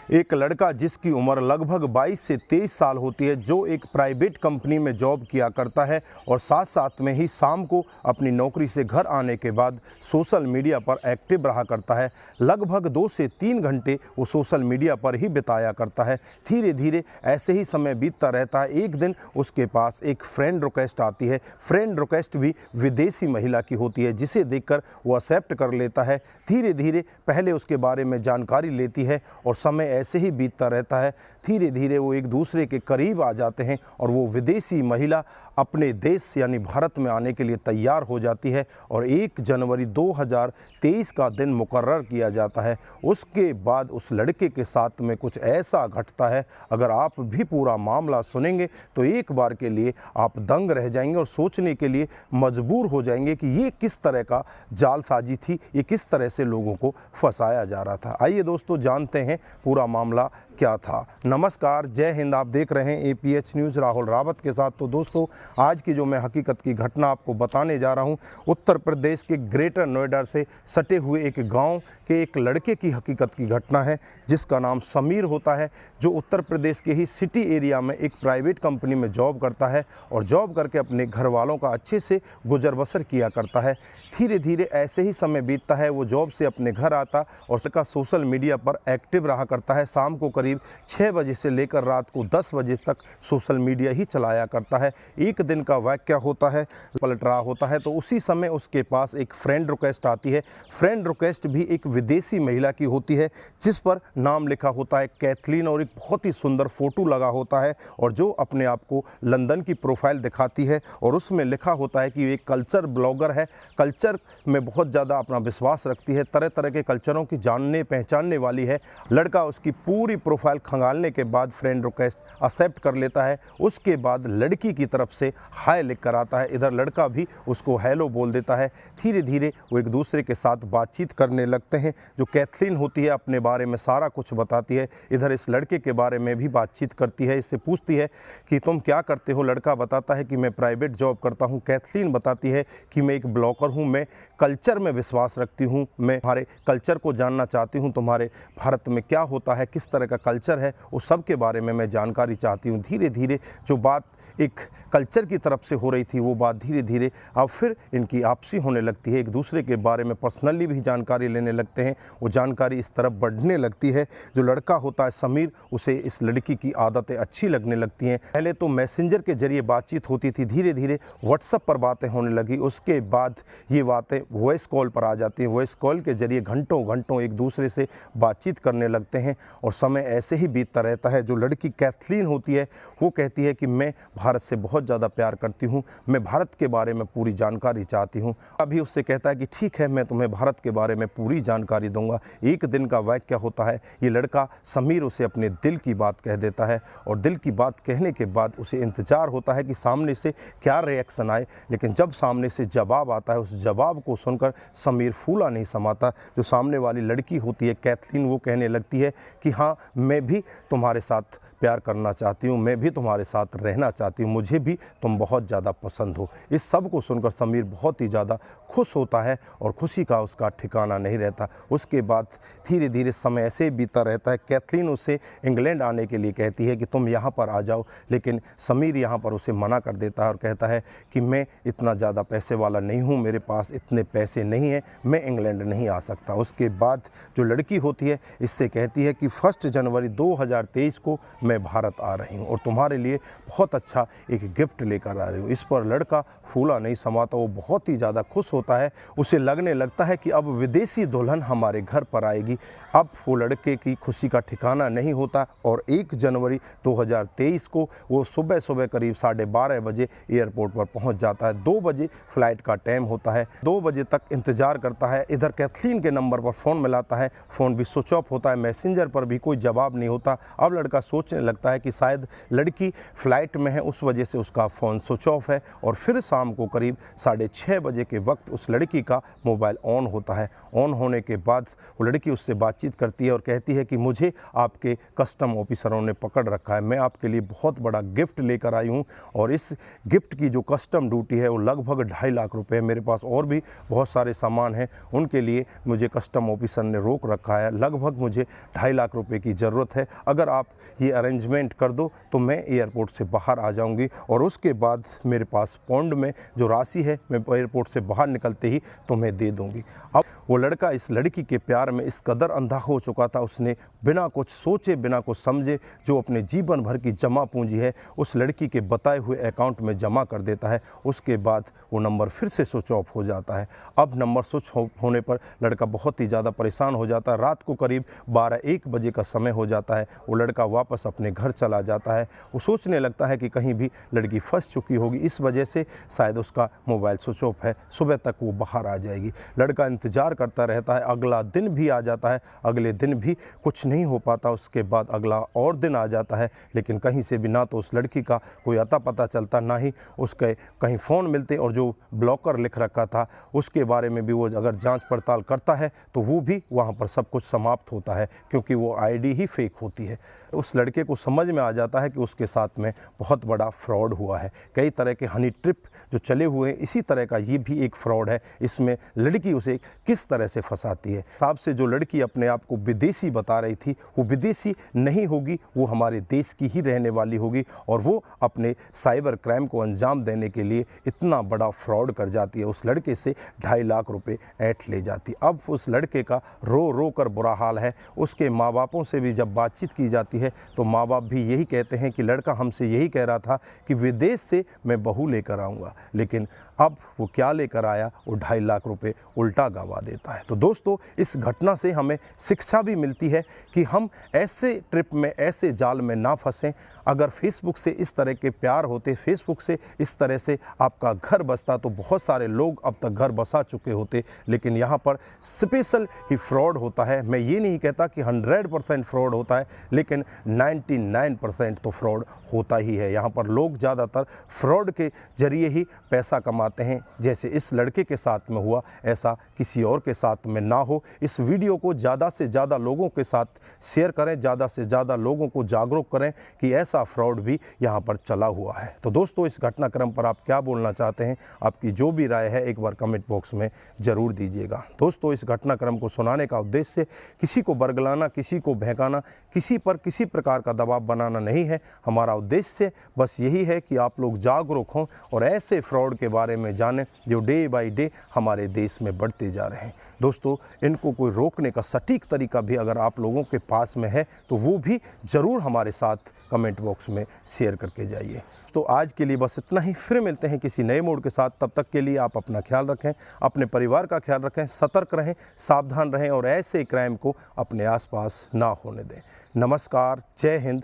एक लड़का जिसकी उम्र लगभग 22 से 23 साल होती है, जो एक प्राइवेट कंपनी में जॉब किया करता है और साथ साथ में ही शाम को अपनी नौकरी से घर आने के बाद सोशल मीडिया पर एक्टिव रहा करता है। लगभग 2 से 3 घंटे वो सोशल मीडिया पर ही बिताया करता है। धीरे धीरे ऐसे ही समय बीतता रहता है। एक दिन उसके पास एक फ्रेंड रिक्वेस्ट आती है। फ्रेंड रिक्वेस्ट भी विदेशी महिला की होती है, जिसे देखकर वो एक्सेप्ट कर लेता है। धीरे धीरे पहले उसके बारे में जानकारी लेती है और समय ऐसे ही बीतता रहता है। धीरे धीरे वो एक दूसरे के करीब आ जाते हैं और वो विदेशी महिला अपने देश यानी भारत में आने के लिए तैयार हो जाती है और 1 जनवरी 2023 का दिन मुकर्रर किया जाता है। उसके बाद उस लड़के के साथ में कुछ ऐसा घटता है, अगर आप भी पूरा मामला सुनेंगे तो एक बार के लिए आप दंग रह जाएंगे और सोचने के लिए मजबूर हो जाएंगे कि ये किस तरह का जालसाजी थी, ये किस तरह से लोगों को फंसाया जा रहा था। आइए दोस्तों जानते हैं पूरा मामला क्या था। नमस्कार, जय हिंद। आप देख रहे हैं APH न्यूज़ राहुल रावत के साथ। तो दोस्तों आज की जो मैं हकीकत की घटना आपको बताने जा रहा हूं, उत्तर प्रदेश के ग्रेटर नोएडा से सटे हुए एक गांव के एक लड़के की हकीकत की घटना है, जिसका नाम समीर होता है, जो उत्तर प्रदेश के ही सिटी एरिया में एक प्राइवेट कंपनी में जॉब करता है और जॉब करके अपने घर वालों का अच्छे से गुजर बसर किया करता है। धीरे धीरे ऐसे ही समय बीतता है। वो जॉब से अपने घर आता और उसका सोशल मीडिया पर एक्टिव रहा करता है। शाम को करीब 6 बजे से लेकर रात को 10 बजे तक सोशल मीडिया ही चलाया करता है। एक दिन का वाक़या होता है, पलट रहा होता है, तो उसी समय उसके पास एक फ्रेंड रिक्वेस्ट आती है। फ्रेंड रिक्वेस्ट भी एक विदेशी महिला की होती है, जिस पर नाम लिखा होता है कैथलीन और एक बहुत ही सुंदर फ़ोटो लगा होता है और जो अपने आप को लंदन की प्रोफाइल दिखाती है और उसमें लिखा होता है कि ये कल्चर ब्लॉगर है, कल्चर में बहुत ज़्यादा अपना विश्वास रखती है, तरह तरह के कल्चरों की जानने पहचानने वाली है। लड़का उसकी पूरी प्रोफाइल खंगालने के बाद फ्रेंड रिक्वेस्ट एक्सेप्ट कर लेता है। उसके बाद लड़की की तरफ से हाय लिख कर आता है, इधर लड़का भी उसको हेलो बोल देता है। धीरे धीरे वो एक दूसरे के साथ बातचीत करने लगते हैं। जो कैथलीन होती है अपने बारे में सारा कुछ बताती है, इधर इस लड़के के बारे में भी बातचीत करती है। इससे पूछती है कि तुम क्या करते हो। लड़का बताता है कि मैं प्राइवेट जॉब करता हूँ। कैथलीन बताती है कि मैं एक ब्लॉगर हूँ, मैं कल्चर में विश्वास रखती हूँ, मैं तुम्हारे कल्चर को जानना चाहती हूँ, तुम्हारे भारत में क्या होता है, किस तरह का कल्चर है, उस सब के बारे में मैं जानकारी चाहती हूँ। धीरे धीरे जो बात एक कल्चर की तरफ से हो रही थी, वो बात धीरे धीरे अब फिर इनकी आपसी होने लगती है। एक दूसरे के बारे में पर्सनली भी जानकारी लेने लगते हैं। वो जानकारी इस तरफ बढ़ने लगती है। जो लड़का होता है समीर, उसे इस लड़की की आदतें अच्छी लगने लगती हैं। पहले तो मैसेंजर के जरिए बातचीत होती थी, धीरे धीरे व्हाट्सएप पर बातें होने लगी। उसके बाद ये बातें वॉइस कॉल पर आ जाती हैं। वॉइस कॉल के जरिए घंटों घंटों एक दूसरे से बातचीत करने लगते हैं और समय ऐसे ही बीतता रहता है। जो लड़की कैथलीन होती है, वो कहती है कि मैं भारत से बहुत ज़्यादा प्यार करती हूँ, मैं भारत के बारे में पूरी जानकारी चाहती हूँ। अभी उससे कहता है कि ठीक है, मैं तुम्हें भारत के बारे में पूरी जानकारी दूंगा। एक दिन का वाक़या होता है। ये लड़का समीर उसे अपने दिल की बात कह देता है और दिल की बात कहने के बाद उसे इंतज़ार होता है कि सामने से क्या रिएक्शन आए। लेकिन जब सामने से जवाब आता है, उस जवाब को सुनकर समीर फूला नहीं समाता। जो सामने वाली लड़की होती है कैथलीन, वो कहने लगती है कि हाँ, मैं भी तुम्हारे साथ प्यार करना चाहती हूँ, मैं भी तुम्हारे साथ रहना चाहती हूँ, मुझे भी तुम बहुत ज़्यादा पसंद हो। इस सब को सुनकर समीर बहुत ही ज़्यादा खुश होता है और खुशी का उसका ठिकाना नहीं रहता। उसके बाद धीरे धीरे समय ऐसे ही बीतता रहता है। कैथलीन उसे इंग्लैंड आने के लिए कहती है कि तुम यहाँ पर आ जाओ, लेकिन समीर यहाँ पर उसे मना कर देता है और कहता है कि मैं इतना ज़्यादा पैसे वाला नहीं हूँ, मेरे पास इतने पैसे नहीं हैं, मैं इंग्लैंड नहीं आ सकता। उसके बाद जो लड़की होती है इससे कहती है कि 1 जनवरी 2023 को मैं भारत आ रही हूँ और तुम्हारे लिए बहुत अच्छा एक गिफ्ट लेकर आ रही हूँ। इस पर लड़का फूला नहीं समाता, वो बहुत ही ज़्यादा खुश होता है। उसे लगने लगता है कि अब विदेशी दुल्हन हमारे घर पर आएगी। अब वो लड़के की खुशी का ठिकाना नहीं होता और 1 जनवरी 2023 को वो सुबह सुबह करीब 12:30 बजे एयरपोर्ट पर पहुंच जाता है। 2 बजे फ़्लाइट का टाइम होता है। 2 बजे तक इंतज़ार करता है। इधर कैथलीन के नंबर पर फ़ोन मिलाता है, फ़ोन भी स्विच ऑफ होता है, मैसेंजर पर भी कोई जवाब नहीं होता। अब लड़का सोचने लगता है कि शायद लड़की फ़्लाइट में है, उस उस वजह से उसका फ़ोन स्विच ऑफ है। और फिर शाम को करीब 6:30 बजे के वक्त उस लड़की का मोबाइल ऑन होता है। ऑन होने के बाद वो लड़की उससे बातचीत करती है और कहती है कि मुझे आपके कस्टम ऑफिसरों ने पकड़ रखा है, मैं आपके लिए बहुत बड़ा गिफ्ट लेकर आई हूँ और इस गिफ्ट की जो कस्टम ड्यूटी है वो लगभग 2.5 लाख रुपए है। मेरे पास और भी बहुत सारे सामान हैं, उनके लिए मुझे कस्टम ऑफिसर ने रोक रखा है। लगभग मुझे 2.5 लाख रुपए की ज़रूरत है। अगर आप ये अरेंजमेंट कर दो तो मैं एयरपोर्ट से बाहर आ जाऊंगी और उसके बाद मेरे पास पौंड में जो राशि है मैं एयरपोर्ट से बाहर निकलते ही तुम्हें दे दूंगी। अब वो लड़का इस लड़की के प्यार में इस कदर अंधा हो चुका था, उसने बिना कुछ सोचे बिना कुछ समझे जो अपने जीवन भर की जमा पूंजी है उस लड़की के बताए हुए अकाउंट में जमा कर देता है। उसके बाद वो नंबर फिर से स्विच ऑफ हो जाता है। अब नंबर स्विच ऑफ होने पर लड़का बहुत ही ज़्यादा परेशान हो जाता है। रात को करीब 12-1 बजे का समय हो जाता है। वो लड़का वापस अपने घर चला जाता है। वो सोचने लगता है कि कहीं भी लड़की फंस चुकी होगी, इस वजह से शायद उसका मोबाइल स्विच ऑफ है, सुबह तक वो बाहर आ जाएगी। लड़का इंतज़ार करता रहता है। अगला दिन भी आ जाता है, अगले दिन भी कुछ नहीं हो पाता। उसके बाद अगला और दिन आ जाता है, लेकिन कहीं से भी ना तो उस लड़की का कोई अता पता चलता, ना ही उसके कहीं फ़ोन मिलते। और जो ब्लॉकर लिख रखा था उसके बारे में भी वो अगर जांच पड़ताल करता है तो वो भी वहाँ पर सब कुछ समाप्त होता है, क्योंकि वो आईडी ही फेक होती है। उस लड़के को समझ में आ जाता है कि उसके साथ में बहुत बड़ा फ्रॉड हुआ है। कई तरह के हनी ट्रिप जो चले हुए हैं, इसी तरह का ये भी एक फ्रॉड है। इसमें लड़की उसे किस तरह से फंसाती है। हिसाब से जो लड़की अपने आप को विदेशी बता रही थी वो विदेशी नहीं होगी, वो हमारे देश की ही रहने वाली होगी और वो अपने साइबर क्राइम को अंजाम देने के लिए इतना बड़ा फ्रॉड कर जाती है। उस लड़के से 2.5 लाख रुपए ऐंठ ले जाती। अब उस लड़के का रो रो कर बुरा हाल है। उसके माँ बापों से भी जब बातचीत की जाती है तो माँ बाप भी यही कहते हैं कि लड़का हमसे यही कह रहा था कि विदेश से मैं बहू लेकर आऊँगा, लेकिन अब वो क्या लेकर आया, वो 2.5 लाख रुपए उल्टा गवा देता है। तो दोस्तों, इस घटना से हमें शिक्षा भी मिलती है कि हम ऐसे ट्रिप में, ऐसे जाल में ना फंसें। अगर फेसबुक से इस तरह के प्यार होते, फेसबुक से इस तरह से आपका घर बसता तो बहुत सारे लोग अब तक घर बसा चुके होते, लेकिन यहाँ पर स्पेशल ही फ्रॉड होता है। मैं ये नहीं कहता कि 100% फ्रॉड होता है, लेकिन 99% तो फ्रॉड होता ही है। यहाँ पर लोग ज़्यादातर फ्रॉड के जरिए ही पैसा कमाते हैं। जैसे इस लड़के के साथ में हुआ, ऐसा किसी और के साथ में ना हो। इस वीडियो को ज़्यादा से ज़्यादा लोगों के साथ शेयर करें, ज़्यादा से ज़्यादा लोगों को जागरूक करें कि ऐसा फ्रॉड भी यहाँ पर चला हुआ है। तो दोस्तों, इस घटनाक्रम पर आप क्या बोलना चाहते हैं, आपकी जो भी राय है एक बार कमेंट बॉक्स में ज़रूर दीजिएगा। दोस्तों, इस घटनाक्रम को सुनाने का उद्देश्य किसी को बरगलाना, किसी को बहकाना, किसी पर किसी प्रकार का दबाव बनाना नहीं है। हमारा उद्देश्य बस यही है कि आप लोग जागरूक हों और ऐसे फ्रॉड के बारे में जानें जो डे बाय डे हमारे देश में बढ़ते जा रहे हैं। दोस्तों, इनको कोई रोकने का सटीक तरीका भी अगर आप लोगों के पास में है तो वो भी ज़रूर हमारे साथ कमेंट बॉक्स में शेयर करके जाइए। तो आज के लिए बस इतना ही। फिर मिलते हैं किसी नए मोड के साथ। तब तक के लिए आप अपना ख्याल रखें, अपने परिवार का ख्याल रखें, सतर्क रहें, सावधान रहें और ऐसे क्राइम को अपने आसपास ना होने दें। नमस्कार, जय हिंद,